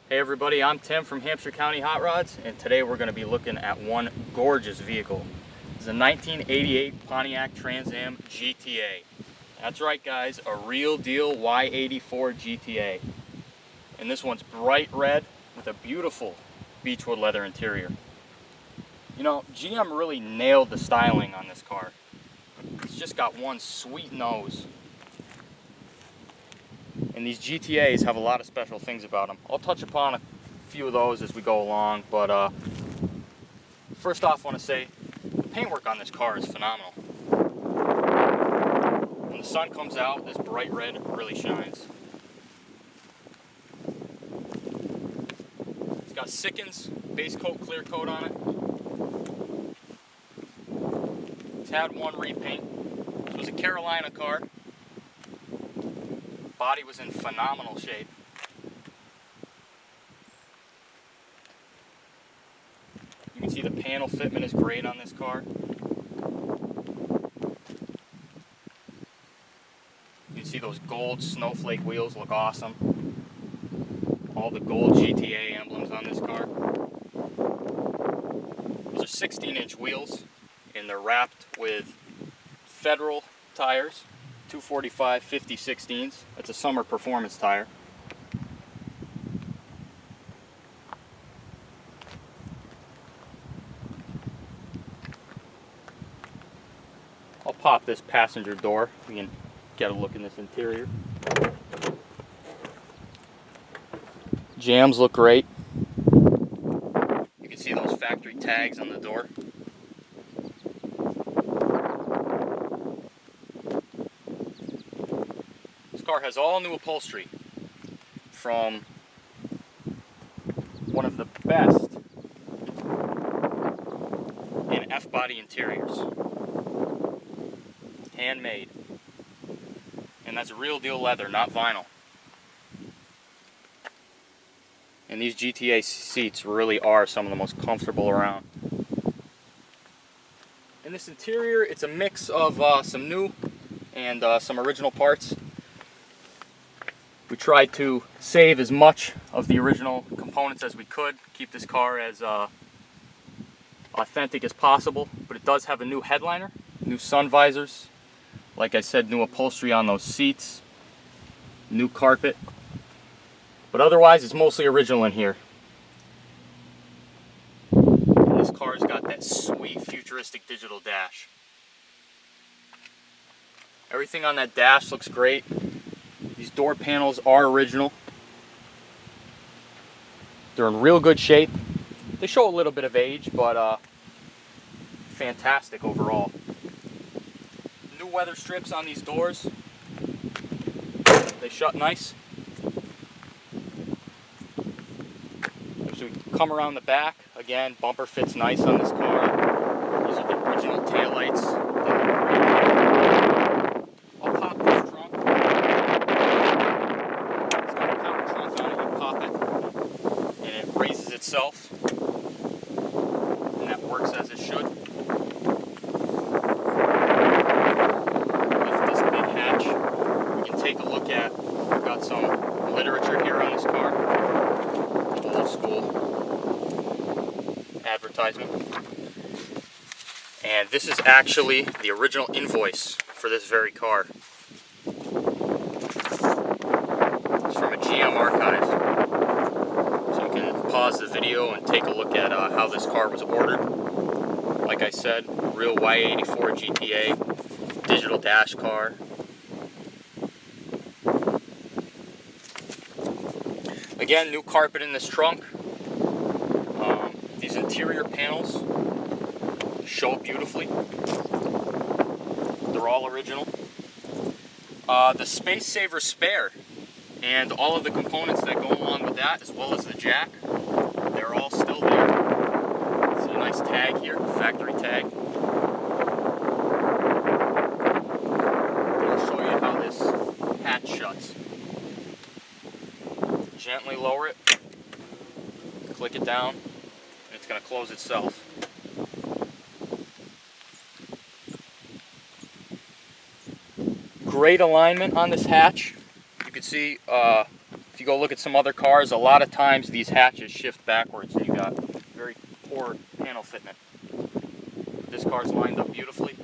Hey everybody, I'm Tim from Hampshire County Hot Rods, and today we're going to be looking at one gorgeous vehicle. It's a 1988 Pontiac Trans Am GTA. That's right guys, a real deal Y84 GTA. And this one's bright red with a beautiful beechwood leather interior. You know, GM really nailed the styling on this car. It's just got one sweet nose. And these GTAs have a lot of special things about them. I'll touch upon a few of those as we go along, but first off I want to say the paintwork on this car is phenomenal. When the sun comes out, this bright red really shines. It's got Sikkens base coat, clear coat on it. It's had one repaint. It was a Carolina car. Body was in phenomenal shape. You can see the panel fitment is great on this car. You can see those gold snowflake wheels look awesome. All the gold GTA emblems on this car. Those are 16-inch wheels, and they're wrapped with Federal tires. 245 50/16s. That's a summer performance tire. I'll pop this passenger door. We can get a look in this interior. Jams look great. You can see those factory tags on the door. Car has all new upholstery from one of the best in F-body interiors, handmade, and that's real deal leather, not vinyl. And these GTA seats really are some of the most comfortable around. In this interior, it's a mix of some new and some original parts. We tried to save as much of the original components as we could, keep this car as authentic as possible, but it does have a new headliner, new sun visors, like I said, new upholstery on those seats, new carpet, but otherwise it's mostly original in here. And this car's got that sweet futuristic digital dash. Everything on that dash looks great. These door panels are original. They're in real good shape. They show a little bit of age, but fantastic overall. New weather strips on these doors. They shut nice. As we come around the back, again, bumper fits nice on this car. These are the original taillights. They look great. I'll pop this trunk. Itself, and that works as it should. With this big hatch, we can take a look at, we've got some literature here on this car, old school advertisement, and this is actually the original invoice for this very car. It's from a GM archive. Pause the video and take a look at how this car was ordered. Like I said, real Y84 GTA, digital dash car. Again, new carpet in this trunk. These interior panels show beautifully. They're all original. The Space Saver spare and all of the components that go along with that, as well as the jack, they're all still there. See a nice tag here, factory tag. I'll show you how this hatch shuts. Gently lower it, click it down, and it's going to close itself. Great alignment on this hatch. You can see if you go look at some other cars, a lot of times these hatches shift backwards and you got very poor panel fitment. This car's lined up beautifully.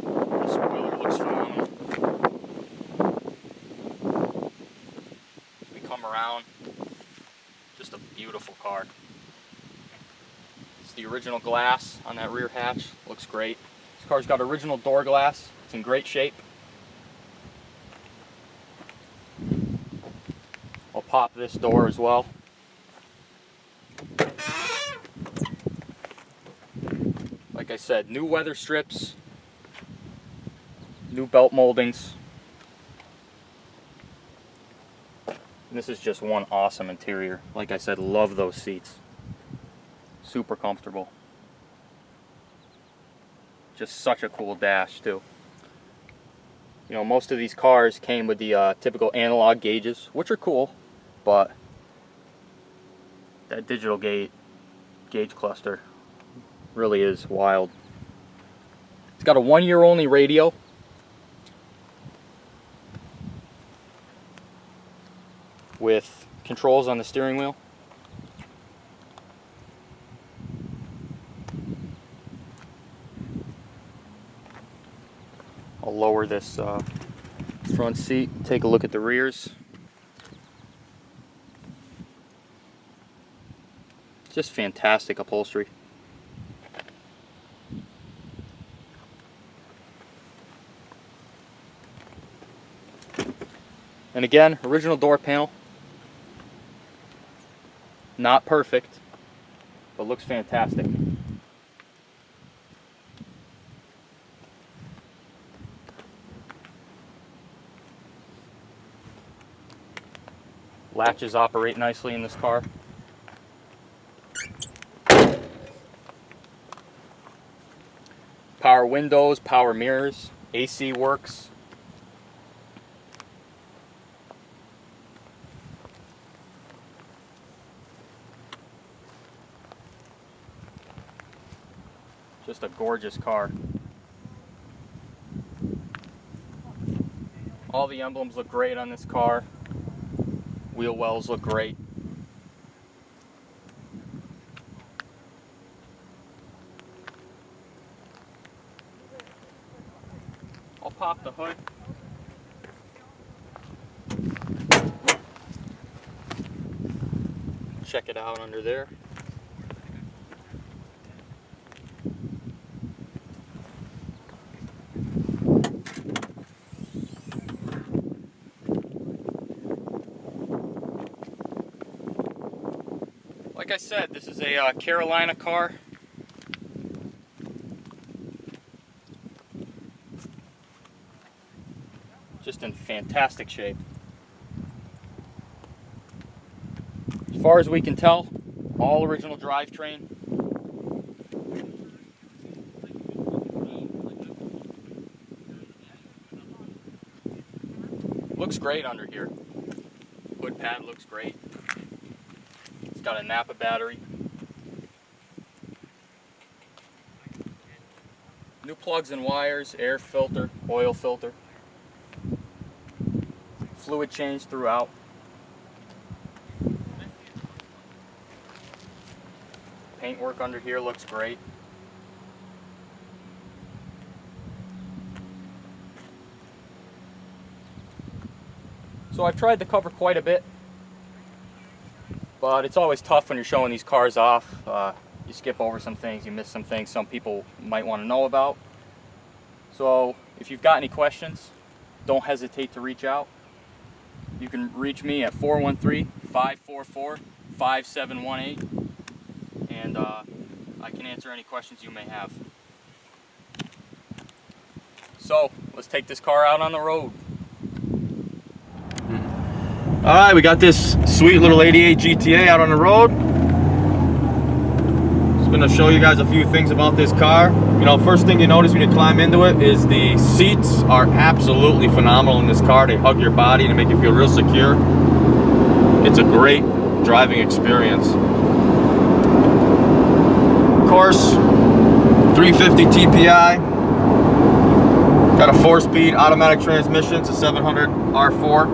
The spoiler looks phenomenal. We come around, just a beautiful car. It's the original glass on that rear hatch, looks great. This car's got original door glass, it's in great shape. I'll pop this door as well. Like I said, new weather strips, new belt moldings. And this is just one awesome interior. Like I said, love those seats. Super comfortable. Just such a cool dash too. You know, most of these cars came with the typical analog gauges, which are cool, but that digital gauge cluster really is wild. It's got a 1-year only radio. With controls on the steering wheel. I'll lower this front seat, take a look at the rears. Just fantastic upholstery. And again, original door panel. Not perfect, but looks fantastic. Latches operate nicely in this car. Power windows, power mirrors, AC works. Just a gorgeous car. All the emblems look great on this car. Wheel wells look great. I'll pop the hood. Check it out under there. Like I said, this is a Carolina car. Just in fantastic shape. As far as we can tell, all original drivetrain. Looks great under here. Hood pad looks great. It's got a Napa battery. New plugs and wires, air filter, oil filter. Fluid change throughout. Paintwork under here looks great. So I've tried to cover quite a bit, but it's always tough when you're showing these cars off. You skip over some things, you miss some things some people might want to know about. So if you've got any questions, don't hesitate to reach out. You can reach me at 413-544-5718, and I can answer any questions you may have. So let's take this car out on the road. Alright, we got this sweet little 88 GTA out on the road. Just gonna show you guys a few things about this car. You know, first thing you notice when you climb into it is the seats are absolutely phenomenal in this car. They hug your body and make you feel real secure. It's a great driving experience. Of course, 350 TPI. Got a 4-speed automatic transmission. It's a 700 R4.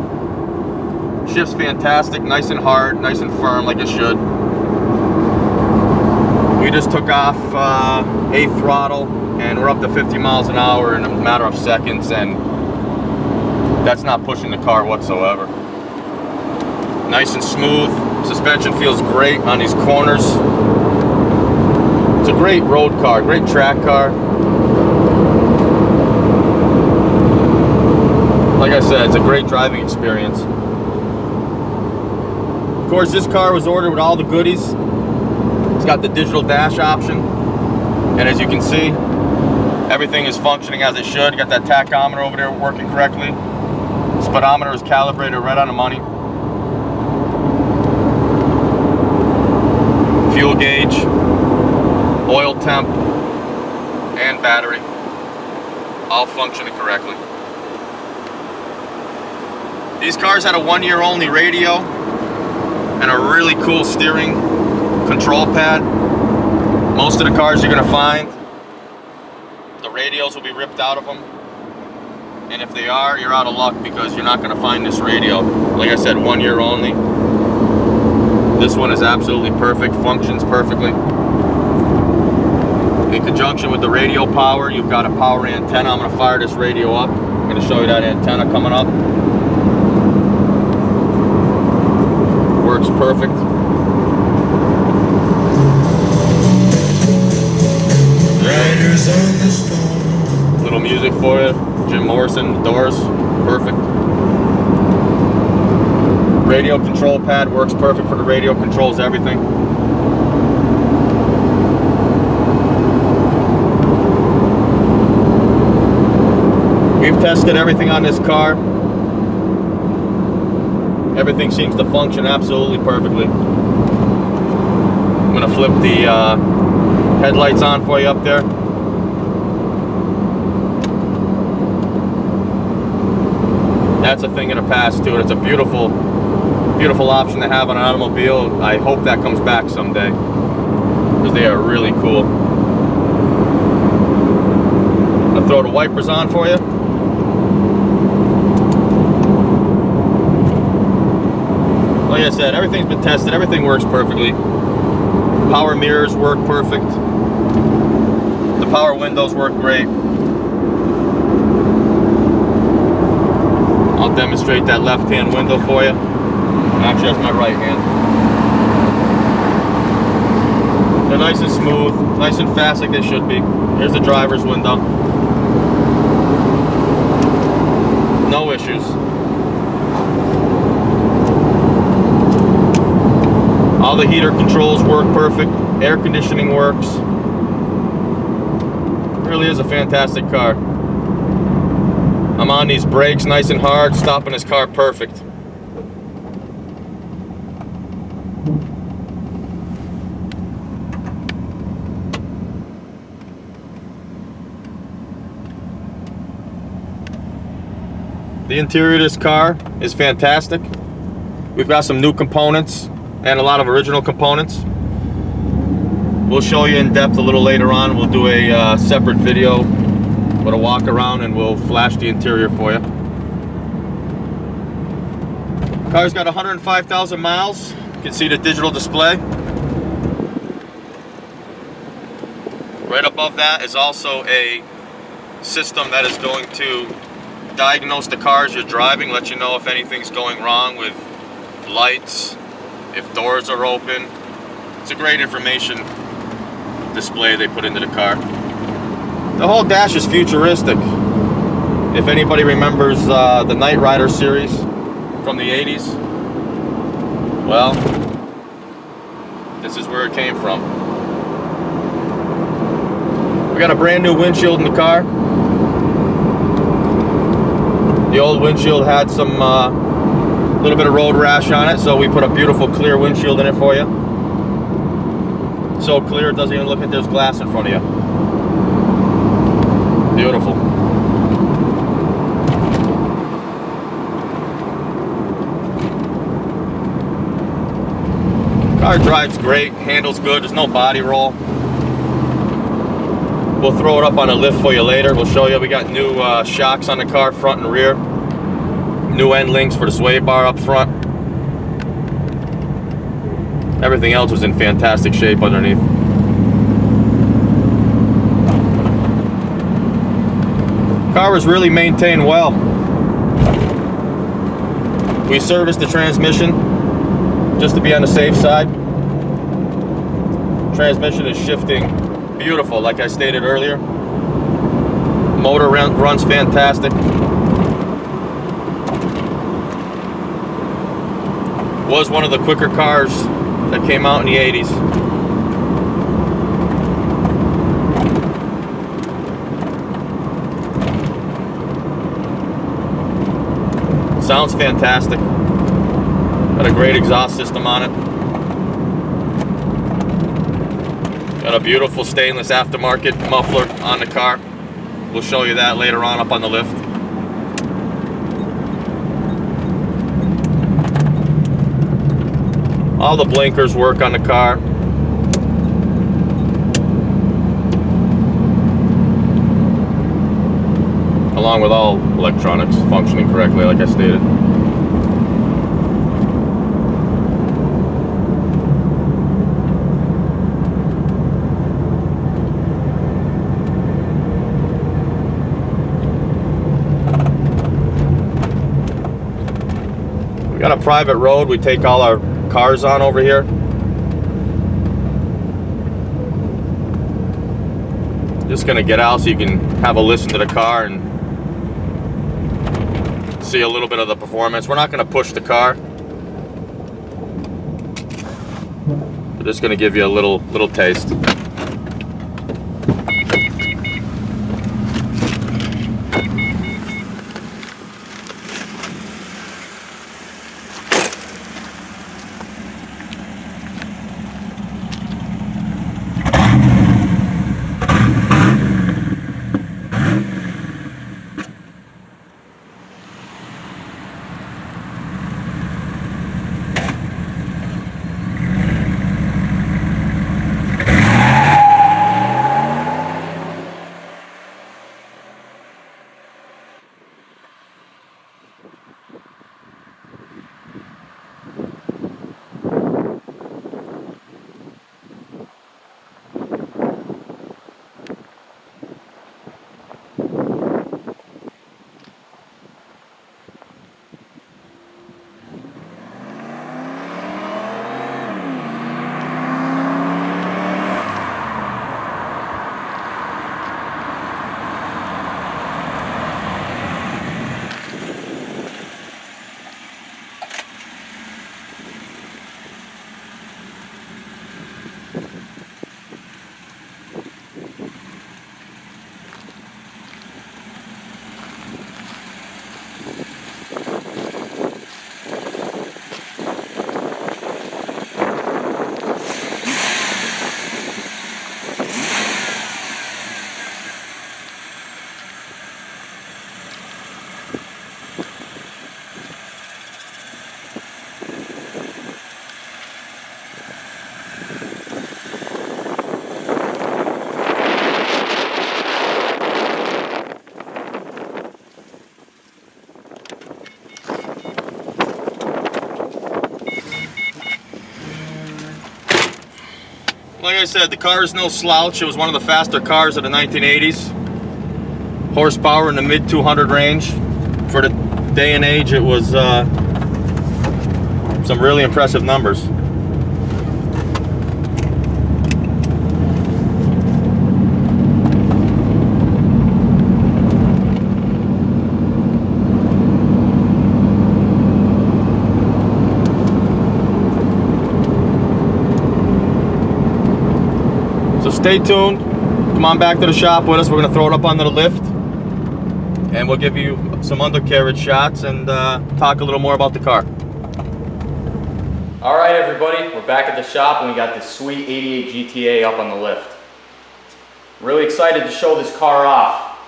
Shifts fantastic, nice and hard, nice and firm like it should. We just took off 8th throttle and we're up to 50 miles an hour in a matter of seconds, and that's not pushing the car whatsoever. Nice and smooth. Suspension feels great on these corners. It's a great road car, great track car. Like I said, it's a great driving experience. Of course, this car was ordered with all the goodies. It's got the digital dash option, and as you can see, everything is functioning as it should. Got that tachometer over there working correctly. Speedometer is calibrated right on the money. Fuel gauge, oil temp, and battery, all functioning correctly. These cars had a 1-year only radio and a really cool steering control pad. Most of the cars you're going to find, the radios will be ripped out of them. And if they are, you're out of luck, because you're not going to find this radio. Like I said, 1 year only. This one is absolutely perfect, functions perfectly. In conjunction with the radio power, you've got a power antenna. I'm going to fire this radio up. I'm going to show you that antenna coming up. Works perfect. Little music for you. Jim Morrison, The Doors, perfect. Radio control pad works perfect for the radio, controls everything. We've tested everything on this car. Everything seems to function absolutely perfectly. I'm gonna flip the headlights on for you up there. That's a thing in the past too. It's a beautiful, beautiful option to have on an automobile. I hope that comes back someday, because they are really cool. I'm gonna throw the wipers on for you. Like I said, everything's been tested. Everything works perfectly. Power mirrors work perfect. The power windows work great. I'll demonstrate that left-hand window for you. Actually, that's my right hand. They're nice and smooth, nice and fast like they should be. Here's the driver's window. No issues. All the heater controls work perfect. Air conditioning works. It really is a fantastic car. I'm on these brakes nice and hard, stopping this car perfect. The interior of this car is fantastic. We've got some new components and a lot of original components. We'll show you in depth a little later on. We'll do a separate video with a walk around, and we'll flash the interior for you. Car's got 105,000 miles. You can see the digital display. Right above that is also a system that is going to diagnose the cars you're driving, let you know if anything's going wrong with lights, if doors are open. It's a great information display they put into the car. The whole dash is futuristic. If anybody remembers the Knight Rider series from the 80s, well, this is where it came from. We got a brand new windshield in the car. The old windshield had some little bit of road rash on it, so we put a beautiful clear windshield in it for you. So clear it doesn't even look like there's glass in front of you. Beautiful. Car drives great, handles good, there's no body roll. We'll throw it up on a lift for you later. We'll show you. We got new shocks on the car, front and rear. New end links for the sway bar up front. Everything else was in fantastic shape underneath. Car was really maintained well. We serviced the transmission just to be on the safe side. Transmission is shifting beautiful, like I stated earlier. Motor runs fantastic. Was one of the quicker cars that came out in the 80s. Sounds fantastic. Got a great exhaust system on it. Got a beautiful stainless aftermarket muffler on the car. We'll show you that later on up on the lift. All the blinkers work on the car. Along with all electronics functioning correctly, like I stated. We got a private road we take all our cars on over here. Just gonna get out so you can have a listen to the car and see a little bit of the performance. We're not gonna push the car. We're just gonna give you a little taste. Like I said, the car is no slouch. It was one of the faster cars of the 1980s. Horsepower in the mid 200 range. For the day and age, it was some really impressive numbers. So stay tuned. Come on back to the shop with us. We're going to throw it up onto the lift. And we'll give you some undercarriage shots and talk a little more about the car. All right, everybody, we're back at the shop and we got this sweet 88 GTA up on the lift. Really excited to show this car off.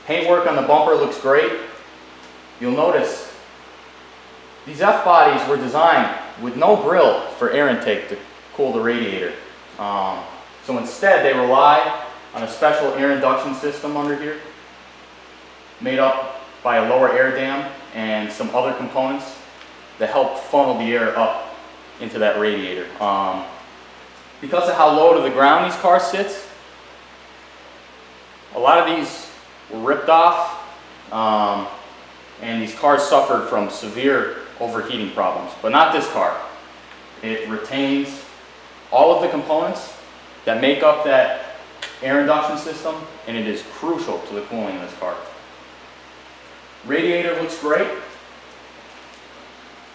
Paintwork on the bumper looks great. You'll notice these F-bodies were designed with no grill for air intake to cool the radiator. So instead they rely on a special air induction system under here, made up by a lower air dam and some other components that help funnel the air up into that radiator. Because of how low to the ground these cars sit, a lot of these were ripped off, and these cars suffered from severe overheating problems, but not this car. It retains all of the components that make up that air induction system, and it is crucial to the cooling in this car. Radiator looks great.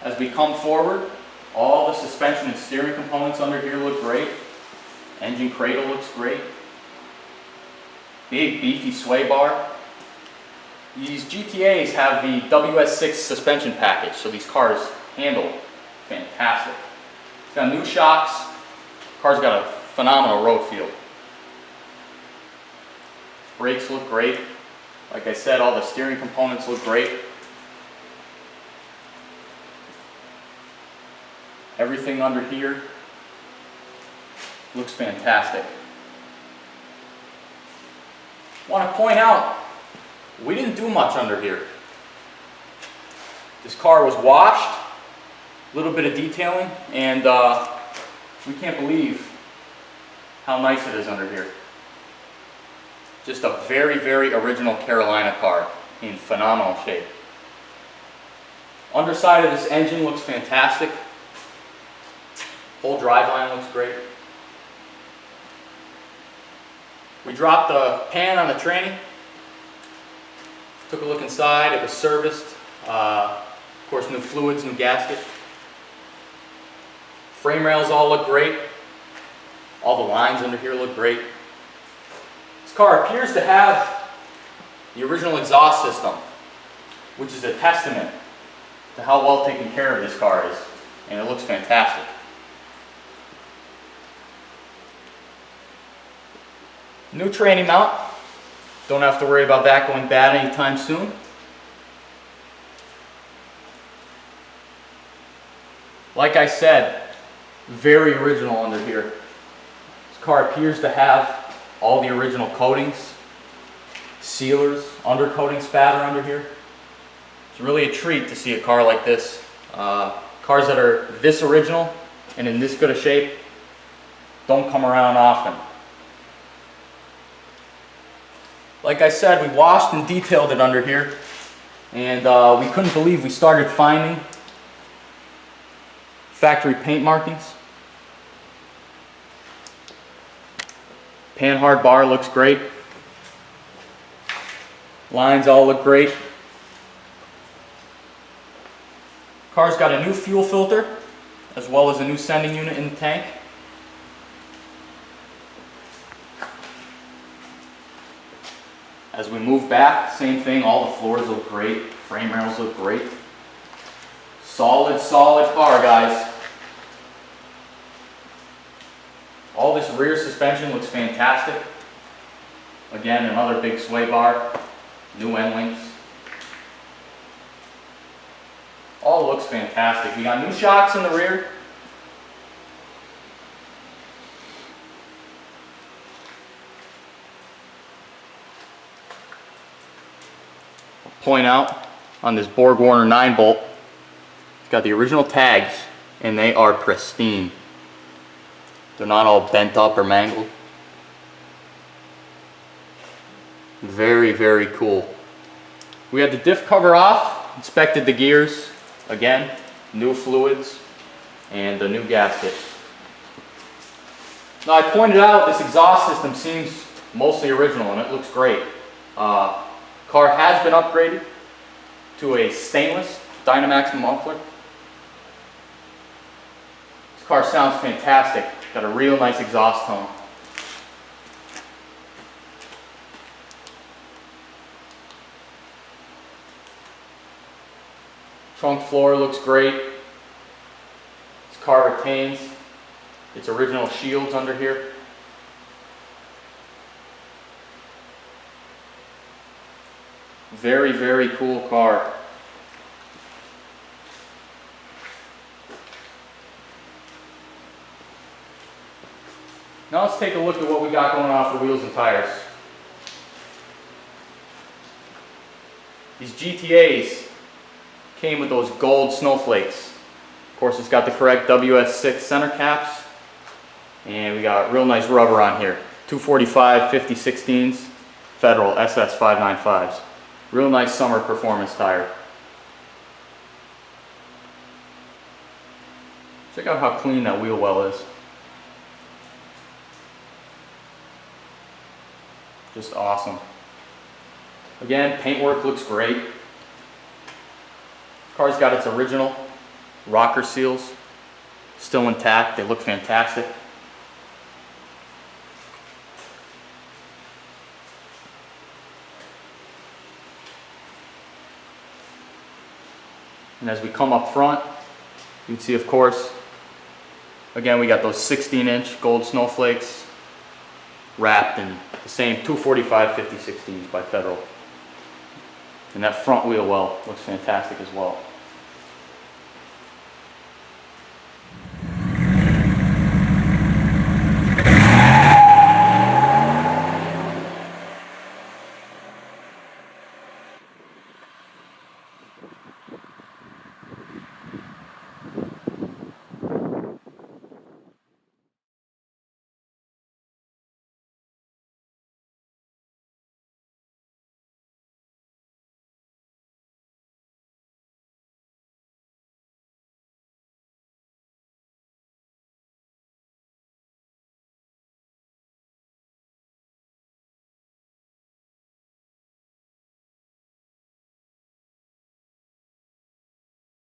As we come forward, all the suspension and steering components under here look great. Engine cradle looks great. Big beefy sway bar. These GTAs have the WS6 suspension package, so these cars handle fantastic. It's got new shocks. Car's got a phenomenal road feel. Brakes look great. Like I said, all the steering components look great. Everything under here looks fantastic. Want to point out, we didn't do much under here. This car was washed, a little bit of detailing, and we can't believe how nice it is under here. Just a very, very original Carolina car in phenomenal shape. Underside of this engine looks fantastic. Whole driveline looks great. We dropped the pan on the tranny. Took a look inside. It was serviced. Of course, new fluids, new gasket. Frame rails all look great. All the lines under here look great. This car appears to have the original exhaust system, which is a testament to how well taken care of this car is, and it looks fantastic. New tranny mount. Don't have to worry about that going bad anytime soon. Like I said, very original under here. This car appears to have all the original coatings, sealers, undercoating spatter under here. It's really a treat to see a car like this. Cars that are this original and in this good a shape don't come around often. Like I said, we washed and detailed it under here, and we couldn't believe we started finding factory paint markings. Panhard bar looks great. Lines all look great. Car's got a new fuel filter, as well as a new sending unit in the tank. As we move back, same thing, all the floors look great, frame rails look great. Solid, solid car, guys. All this rear suspension looks fantastic. Again, another big sway bar, new end links. All looks fantastic. We got new shocks in the rear. Point out on this Borg Warner 9-bolt, it's got the original tags, and they are pristine. They're not all bent up or mangled. Very, very cool. We had the diff cover off, inspected the gears. Again, new fluids and a new gasket. Now, I pointed out this exhaust system seems mostly original, and it looks great. Car has been upgraded to a stainless Dynamax muffler. This car sounds fantastic. Got a real nice exhaust tone. Trunk floor looks great. This car retains its original shields under here. Very, very cool car. Now let's take a look at what we got going on for wheels and tires. These GTAs came with those gold snowflakes. Of course, it's got the correct WS6 center caps, and we got real nice rubber on here. 245 50/16s Federal SS 595s. Real nice summer performance tire. Check out how clean that wheel well is. Just awesome. Again, paintwork looks great. Car's got its original rocker seals still intact. They look fantastic. And as we come up front, you can see, of course, again, we got those 16-inch gold snowflakes wrapped in the same 245 50/16s by Federal. And that front wheel well looks fantastic as well.